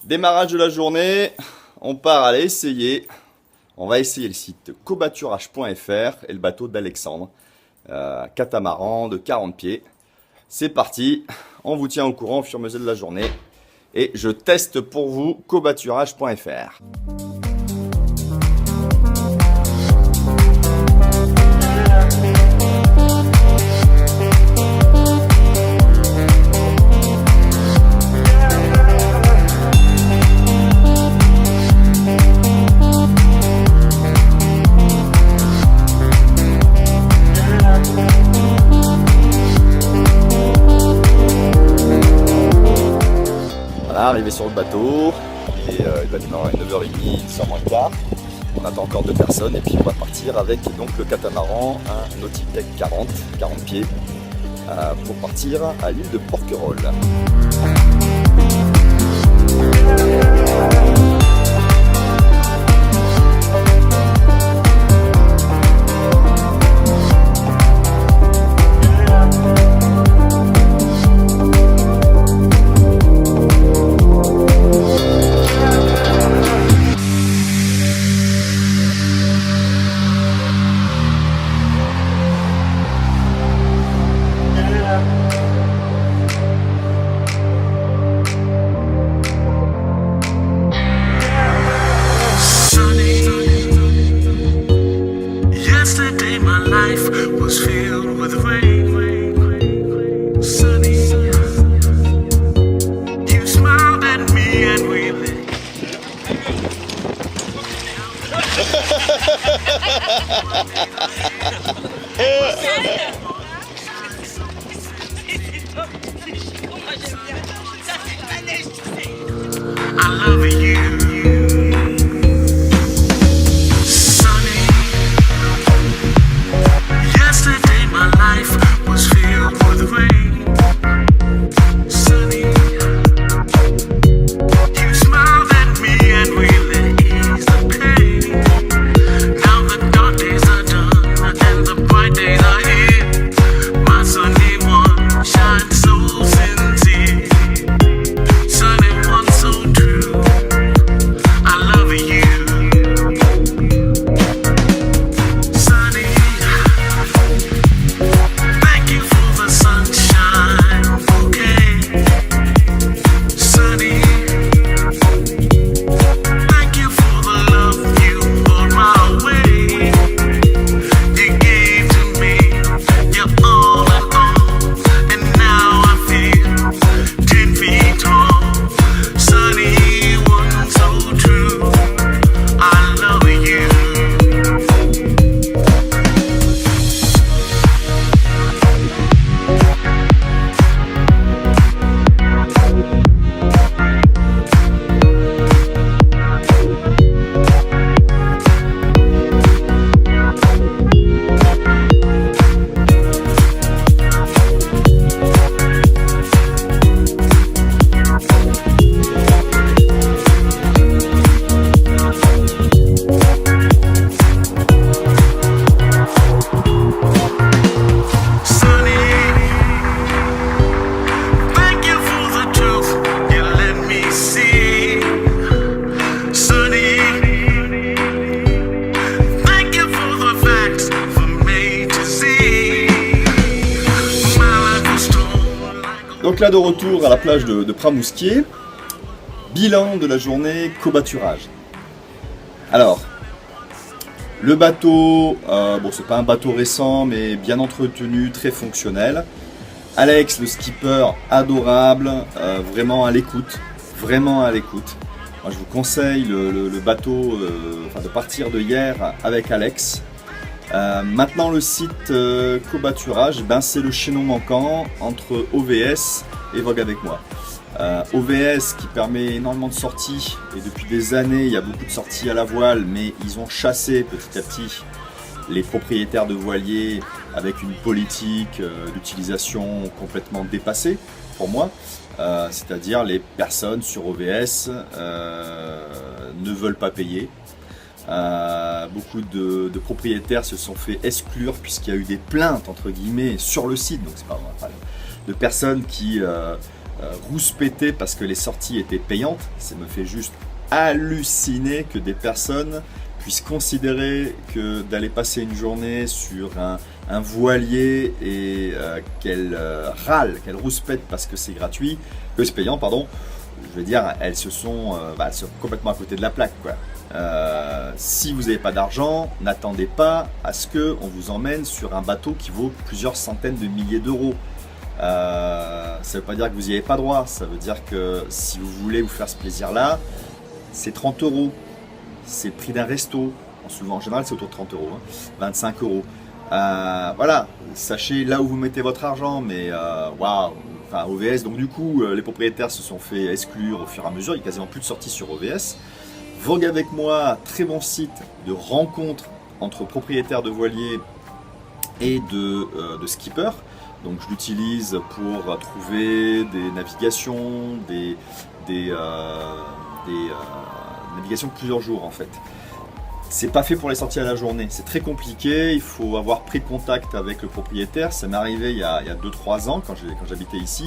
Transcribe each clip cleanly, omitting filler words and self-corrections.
Démarrage de la journée, on part à essayer. On va essayer le site cobaturage.fr et le bateau d'Alexandre. Catamaran de 40 pieds. C'est parti, on vous tient au courant au fur et à mesure de la journée. Et je teste pour vous cobaturage.fr. Voilà, arrivé sur le bateau, il va démarrer à 9h30, sans moins de quart. On attend encore 2 personnes et puis on va partir avec donc le catamaran, un Nautic 40 pieds, pour partir à l'île de Porquerolles. Yesterday my life was filled with rain. Sunny, you smiled at me and we lit. I love you. Yesterday my life was filled with rain. Sunny, you smiled at me and we let ease the pain. Now the dark days are done and the bright days are here. My sunny one shines so sincere. Sunny one so true. I love you. Sunny, thank you for the sunshine bouquet. Sunny, thank you for the love you brought my way. You gave to me your all in all, and now I feel 10 feet tall. Sunny, one so true. I love you. Sunny, thank you for the truth you let me see. Sunny, thank you for the facts for me to see. My life was torn like a Donc là de retour à la plage de Pramousquier. Bilan de la journée cobaturage. Alors, le bateau, bon c'est pas un bateau récent mais bien entretenu, très fonctionnel. Alex le skipper adorable, vraiment à l'écoute, vraiment à l'écoute. Moi je vous conseille le bateau, de partir de hier avec Alex. Maintenant le site cobaturage, ben, c'est le chaînon manquant entre OVS et Vogue avec moi. OVS qui permet énormément de sorties et depuis des années il y a beaucoup de sorties à la voile, mais ils ont chassé petit à petit les propriétaires de voiliers avec une politique d'utilisation complètement dépassée pour moi, c'est-à-dire les personnes sur OVS ne veulent pas payer. Beaucoup de propriétaires se sont fait exclure puisqu'il y a eu des plaintes entre guillemets sur le site, donc c'est pas de personnes qui rouspété parce que les sorties étaient payantes. Ça me fait juste halluciner que des personnes puissent considérer que d'aller passer une journée sur un voilier et qu'elles râlent, qu'elles rouspètent parce que c'est gratuit, que c'est payant, pardon. Je veux dire, elles sont complètement à côté de la plaque, quoi. Si vous n'avez pas d'argent, n'attendez pas à ce qu'on vous emmène sur un bateau qui vaut plusieurs centaines de milliers d'euros. Ça ne veut pas dire que vous n'y avez pas droit, ça veut dire que si vous voulez vous faire ce plaisir-là, c'est 30 euros. C'est le prix d'un resto. Souvent, en général, c'est autour de 30 euros, 25 euros. Voilà, sachez là où vous mettez votre argent, mais waouh, enfin OVS. Donc du coup, les propriétaires se sont fait exclure au fur et à mesure. Il n'y a quasiment plus de sorties sur OVS. Vogue avec moi, très bon site de rencontre entre propriétaires de voiliers et de skippers. Donc je l'utilise pour trouver des navigations, des navigations de plusieurs jours en fait. C'est pas fait pour les sorties à la journée, c'est très compliqué, il faut avoir pris contact avec le propriétaire. Ça m'est arrivé il y a 2-3 ans quand j'habitais ici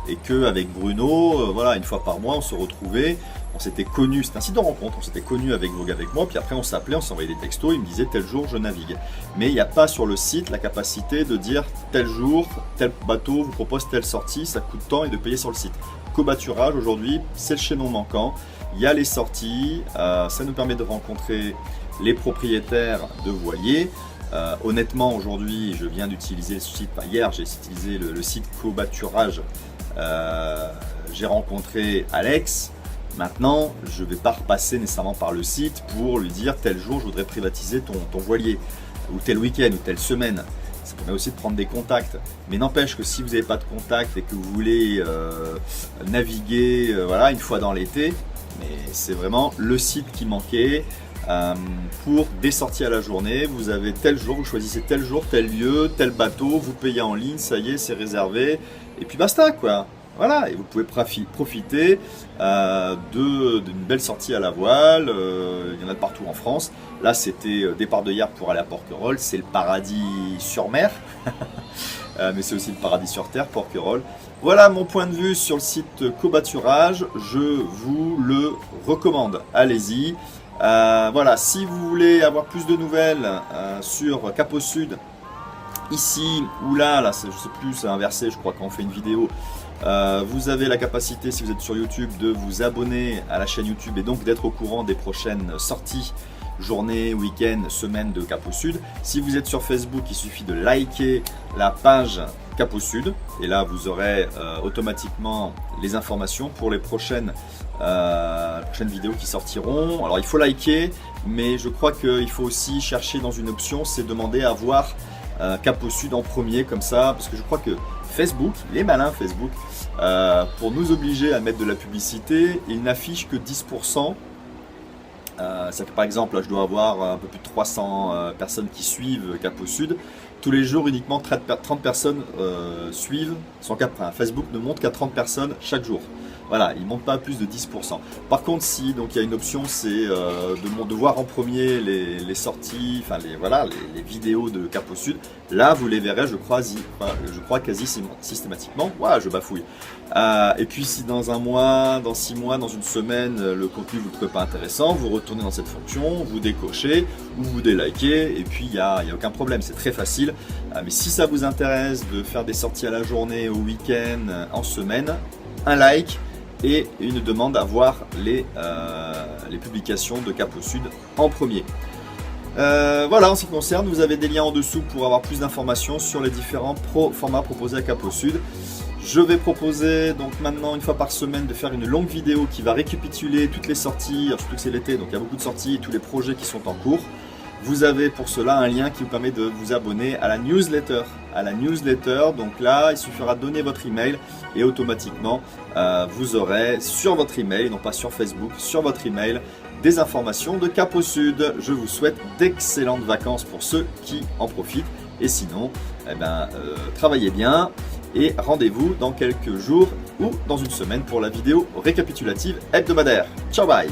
et qu'avec Bruno, voilà, une fois par mois on se retrouvait, on s'était connus, c'était un site de rencontre, on s'était connus avec Vogue avec moi, puis après on s'appelait, on s'envoyait des textos, il me disait tel jour je navigue. Mais il n'y a pas sur le site la capacité de dire tel jour, tel bateau vous propose telle sortie, ça coûte tant et de payer sur le site. Covoiturage aujourd'hui, c'est le chaînon manquant, il y a les sorties, ça nous permet de rencontrer les propriétaires de voiliers. Honnêtement, aujourd'hui, je viens d'utiliser le site, hier j'ai utilisé le site Covoiturage, j'ai rencontré Alex. Maintenant, je ne vais pas repasser nécessairement par le site pour lui dire tel jour je voudrais privatiser ton voilier, ou tel week-end, ou telle semaine. Ça permet aussi de prendre des contacts. Mais n'empêche que si vous n'avez pas de contact et que vous voulez naviguer voilà, une fois dans l'été, mais c'est vraiment le site qui manquait. Pour des sorties à la journée, vous avez tel jour, vous choisissez tel jour, tel lieu, tel bateau, vous payez en ligne, ça y est, c'est réservé, et puis basta quoi. Voilà, et vous pouvez profiter d'une belle sortie à la voile, il y en a de partout en France. Là c'était départ de hier pour aller à Porquerolles, c'est le paradis sur mer, mais c'est aussi le paradis sur terre, Porquerolles. Voilà mon point de vue sur le site Covoiturage, je vous le recommande, allez-y. Voilà, si vous voulez avoir plus de nouvelles sur Cap au Sud, ici ou là, je sais plus, c'est inversé, je crois quand on fait une vidéo, vous avez la capacité, si vous êtes sur YouTube, de vous abonner à la chaîne YouTube et donc d'être au courant des prochaines sorties, journées, week-ends, semaines de Cap au Sud. Si vous êtes sur Facebook, il suffit de liker la page Cap au Sud et là vous aurez automatiquement les informations pour les prochaines vidéos qui sortiront. Alors il faut liker, mais je crois qu'il faut aussi chercher dans une option, c'est demander à voir Cap au Sud en premier comme ça, parce que je crois que Facebook, il est malin Facebook, pour nous obliger à mettre de la publicité, il n'affiche que 10%. C'est que par exemple, là, je dois avoir un peu plus de 300 personnes qui suivent Cap au Sud. Tous les jours, uniquement 30 personnes suivent son Cap. Enfin, Facebook ne montre qu'à 30 personnes chaque jour. Voilà, il ne monte pas à plus de 10%. Par contre, si donc il y a une option, c'est de voir en premier les sorties, enfin les vidéos de Cap au Sud. Là, vous les verrez, je crois quasi systématiquement. Ouah, je bafouille. Et puis, si dans un mois, dans 6 mois, dans une semaine, le contenu vous ne trouvez pas intéressant, vous retournez dans cette fonction, vous décochez ou vous délikez, et puis il n'y a aucun problème, c'est très facile. Mais si ça vous intéresse de faire des sorties à la journée, au week-end, en semaine, un like et une demande à voir les publications de Cap au Sud en premier. Voilà, en ce qui concerne, vous avez des liens en dessous pour avoir plus d'informations sur les différents formats proposés à Cap au Sud. Je vais proposer donc maintenant une fois par semaine de faire une longue vidéo qui va récapituler toutes les sorties, surtout que c'est l'été, donc il y a beaucoup de sorties et tous les projets qui sont en cours. Vous avez pour cela un lien qui vous permet de vous abonner à la newsletter. Donc là, il suffira de donner votre email et automatiquement, vous aurez sur votre email, non pas sur Facebook, sur votre email, des informations de Cap au Sud. Je vous souhaite d'excellentes vacances pour ceux qui en profitent. Et sinon, travaillez bien et rendez-vous dans quelques jours ou dans une semaine pour la vidéo récapitulative hebdomadaire. Ciao, bye!